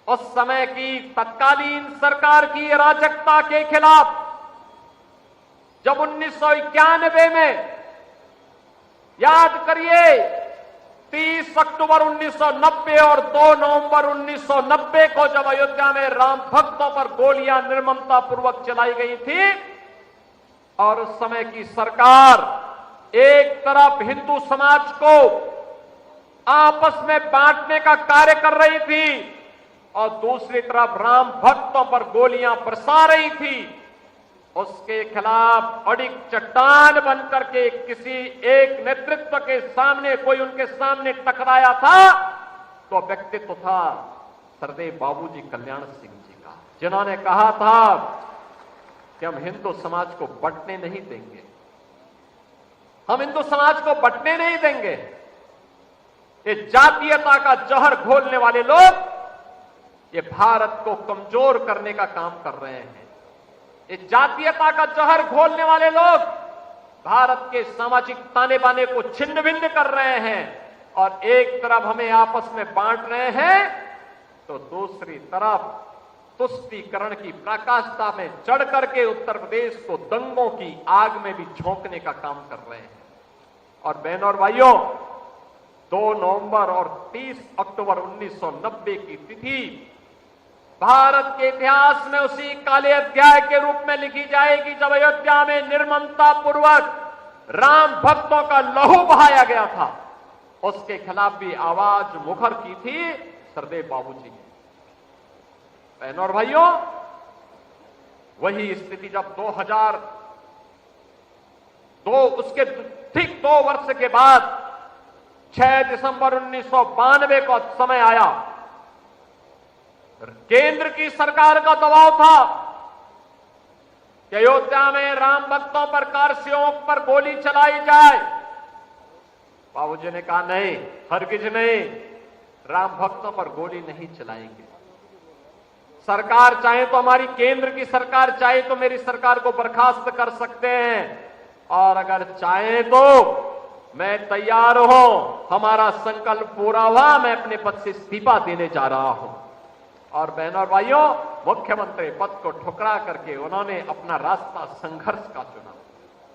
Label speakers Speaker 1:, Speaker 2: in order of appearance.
Speaker 1: उस समय की तत्कालीन सरकार की अराजकता के खिलाफ जब 1991 में, याद करिए, 30 अक्टूबर 1990 और 2 नवंबर 1990 को जब अयोध्या में राम भक्तों पर गोलियां निर्ममतापूर्वक चलाई गई थी और उस समय की सरकार एक तरफ हिंदू समाज को आपस में बांटने का कार्य कर रही थी और दूसरी तरफ राम भक्तों पर गोलियां बरसा रही थी, उसके खिलाफ अड़िग चट्टान बनकर के किसी एक नेतृत्व के सामने कोई उनके सामने टकराया था तो व्यक्तित्व था सरदेव बाबूजी कल्याण सिंह जी का, जिन्होंने कहा था कि हम हिंदू समाज को बंटने नहीं देंगे, हम हिंदू समाज को बंटने नहीं देंगे। ये जातीयता का जहर घोलने वाले लोग ये भारत को कमजोर करने का काम कर रहे हैं। ये जातीयता का जहर घोलने वाले लोग भारत के सामाजिक ताने बाने को छिन्न भिन्न कर रहे हैं और एक तरफ हमें आपस में बांट रहे हैं तो दूसरी तरफ तुष्टीकरण की प्रकाशता में चढ़ करके उत्तर प्रदेश को दंगों की आग में भी झोंकने का काम कर रहे हैं। और बहनों और भाइयों, 2 नवंबर और 30 अक्टूबर 1990 की तिथि भारत के इतिहास में उसी काले अध्याय के रूप में लिखी जाएगी जब अयोध्या में निर्ममता पूर्वक राम भक्तों का लहू बहाया गया था। उसके खिलाफ भी आवाज मुखर की थी सरदेव बाबूजी ने। बहनों और भाइयों, वही स्थिति जब 2002 उसके ठीक 2 वर्ष के बाद 6 दिसंबर 1992 को समय आया, केंद्र की सरकार का दबाव था कि अयोध्या में राम भक्तों पर कारसेवक पर गोली चलाई जाए। बाबूजी ने कहा नहीं, हरगिज नहीं, राम भक्तों पर गोली नहीं चलाएंगे। सरकार चाहे तो, हमारी केंद्र की सरकार चाहे तो मेरी सरकार को बर्खास्त कर सकते हैं और अगर चाहे तो मैं तैयार हूं, हमारा संकल्प पूरा हुआ, मैं अपने पद से इस्तीफा देने जा रहा हूं। और बहनों और भाइयों, मुख्यमंत्री पद को ठुकरा करके उन्होंने अपना रास्ता संघर्ष का चुना।